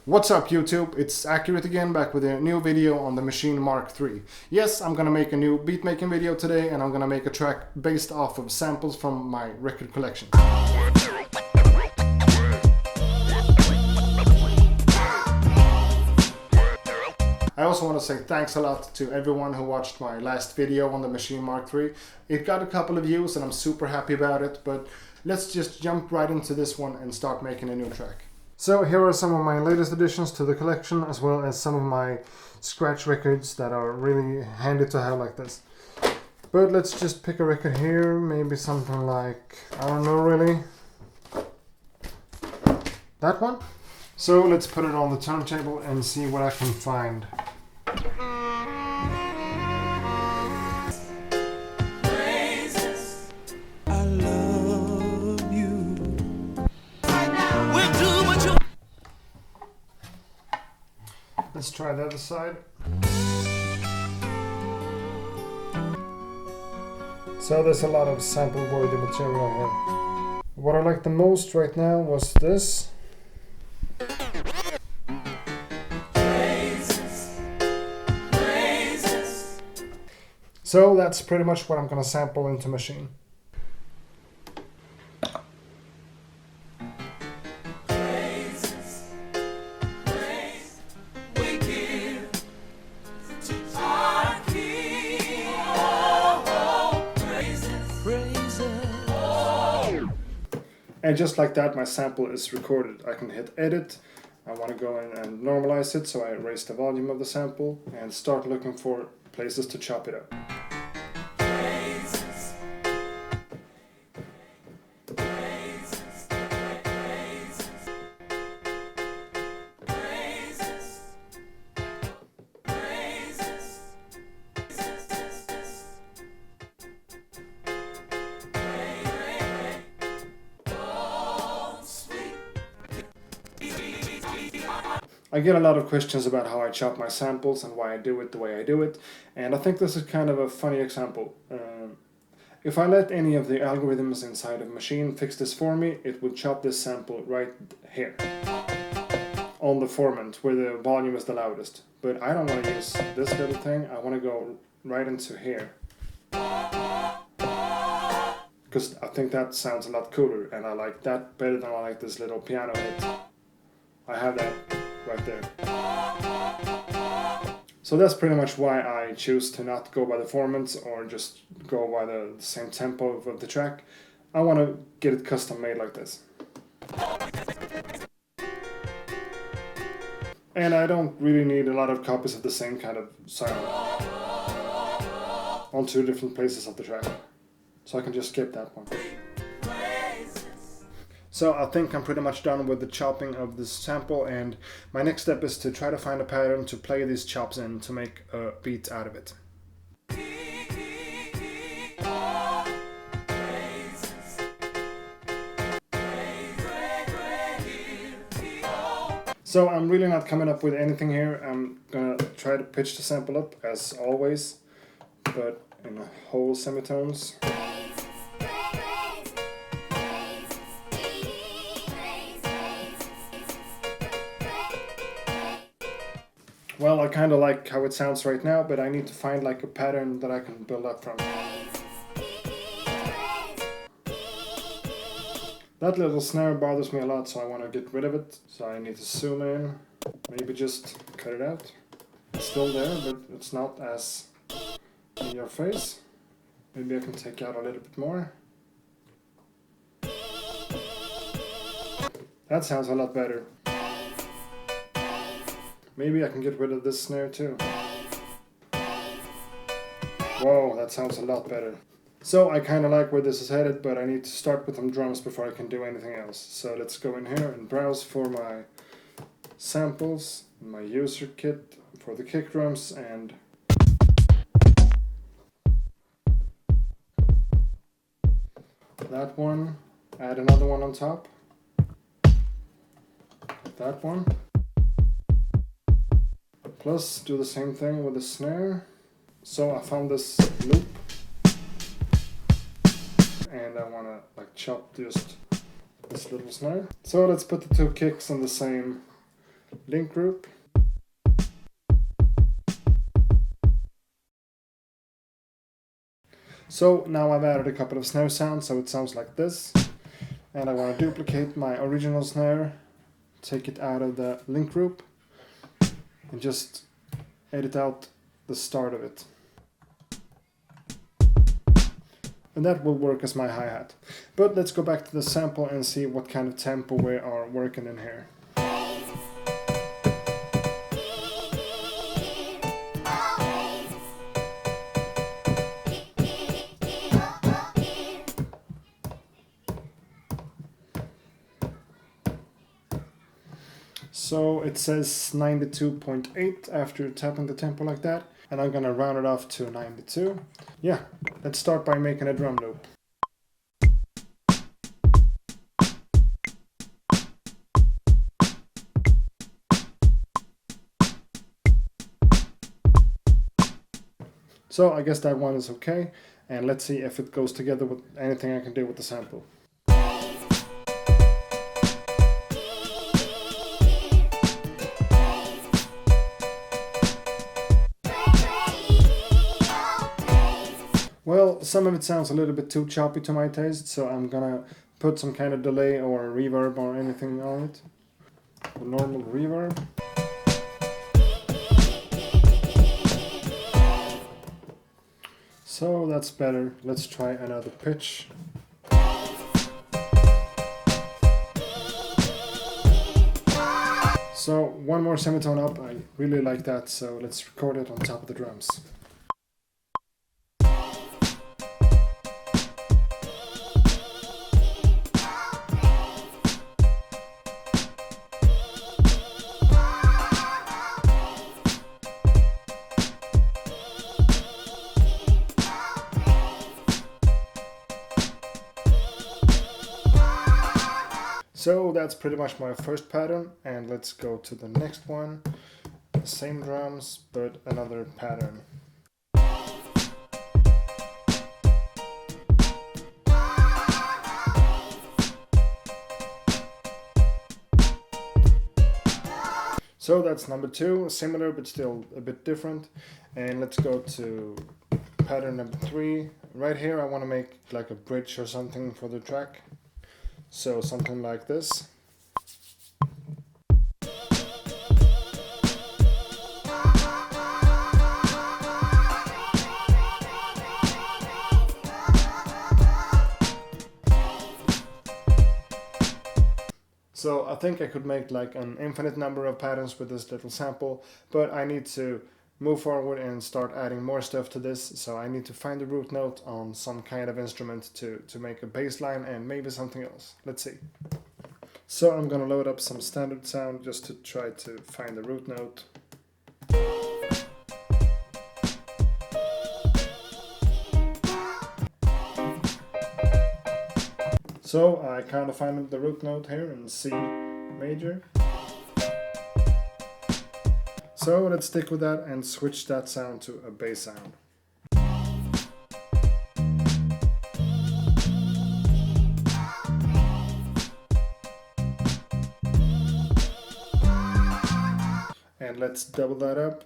What's up YouTube, it's Accurate again, back with a new video on the Maschine MK3. Yes, I'm gonna make a new beatmaking video today, and I'm gonna make a track based off of samples from my record collection. I also want to say thanks a lot to everyone who watched my last video on the Maschine MK3. It got a couple of views and I'm super happy about it, but let's just jump right into this one and start making a new track. So here are some of my latest additions to the collection, as well as some of my scratch records that are really handy to have like this. But let's just pick a record here, maybe something like, I don't know really, that one. So let's put it on the turntable and see what I can find. Let's try the other side. So there's a lot of sample-worthy material here. What I liked the most right now was this. So that's pretty much what I'm gonna sample into Maschine. And just like that, my sample is recorded. I can hit edit. I want to go in and normalize it, so I raise the volume of the sample and start looking for places to chop it up. I get a lot of questions about how I chop my samples and why I do it the way I do it, and I think this is kind of a funny example. If I let any of the algorithms inside of Maschine fix this for me, it would chop this sample right here, on the formant, where the volume is the loudest. But I don't want to use this little thing, I want to go right into here. Because I think that sounds a lot cooler, and I like that better than I like this little piano hit. I have that right there. So that's pretty much why I choose to not go by the formants or just go by the same tempo of the track. I want to get it custom made like this. And I don't really need a lot of copies of the same kind of sound on two different places of the track. So I can just skip that one. So I think I'm pretty much done with the chopping of this sample, and my next step is to try to find a pattern to play these chops in to make a beat out of it. So I'm really not coming up with anything here. I'm gonna try to pitch the sample up as always, but in whole semitones. Well, I kind of like how it sounds right now, but I need to find like a pattern that I can build up from. That little snare bothers me a lot, so I want to get rid of it. So I need to zoom in, maybe just cut it out. It's still there, but it's not as in your face. Maybe I can take out a little bit more. That sounds a lot better. Maybe I can get rid of this snare too. Whoa, that sounds a lot better. So I kind of like where this is headed, but I need to start with some drums before I can do anything else. So let's go in here and browse for my samples, my user kit for the kick drums, and that one. Add another one on top. That one. Plus do the same thing with the snare. So I found this loop and I want to like chop just this little snare. So let's put the two kicks on the same link group. So now I've added a couple of snare sounds, so it sounds like this. And I want to duplicate my original snare, take it out of the link group, and just edit out the start of it. And that will work as my hi-hat. But let's go back to the sample and see what kind of tempo we are working in here. So it says 92.8 after tapping the tempo like that, and I'm gonna round it off to 92. Yeah, let's start by making a drum loop. So I guess that one is okay, and let's see if it goes together with anything I can do with the sample. Well, some of it sounds a little bit too choppy to my taste, so I'm gonna put some kind of delay or reverb or anything on it. A normal reverb. So that's better. Let's try another pitch. So one more semitone up, I really like that, so let's record it on top of the drums. So that's pretty much my first pattern, and let's go to the next one. The same drums, but another pattern. So that's number 2, similar but still a bit different. And let's go to pattern number 3. Right here I want to make like a bridge or something for the track. So something like this. So I think I could make like an infinite number of patterns with this little sample, but I need to move forward and start adding more stuff to this, so I need to find the root note on some kind of instrument to make a bass line and maybe something else. Let's see. So I'm gonna load up some standard sound just to try to find the root note. So I kind of find the root note here in C major. So let's stick with that and switch that sound to a bass sound. And let's double that up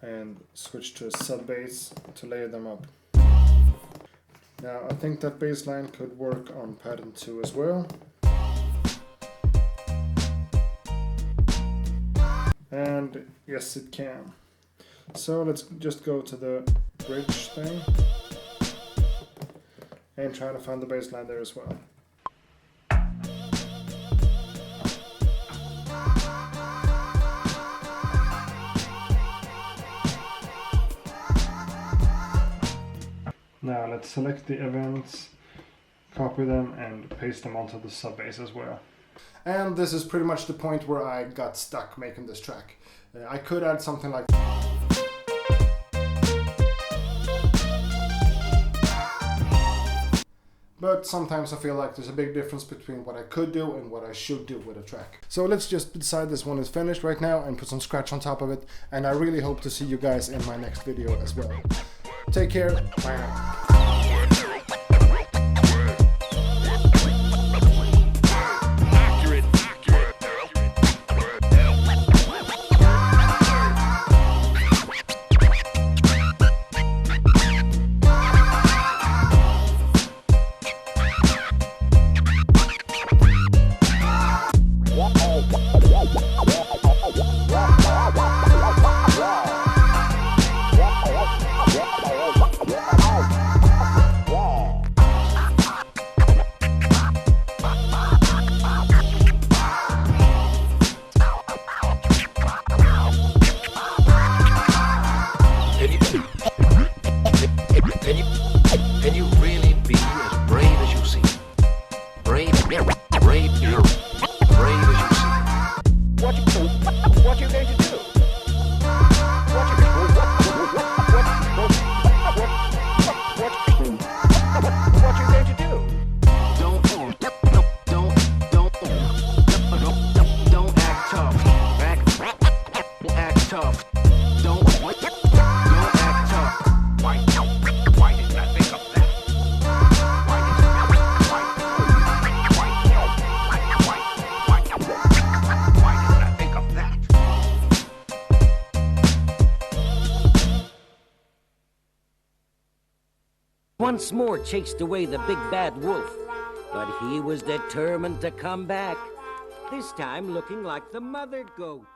and switch to a sub bass to layer them up. Now I think that bass line could work on pattern 2 as well. And yes, it can. So let's just go to the bridge thing and try to find the bass line there as well. Now let's select the events, copy them and paste them onto the sub bass as well. And this is pretty much the point where I got stuck making this track. I could add something like but sometimes I feel like there's a big difference between what I could do and what I should do with a track. So let's just decide this one is finished right now and put some scratch on top of it, and I really hope to see you guys in my next video as well. Take care, bye now. once more chased away the big bad wolf. But he was determined to come back, this time looking like the mother goat.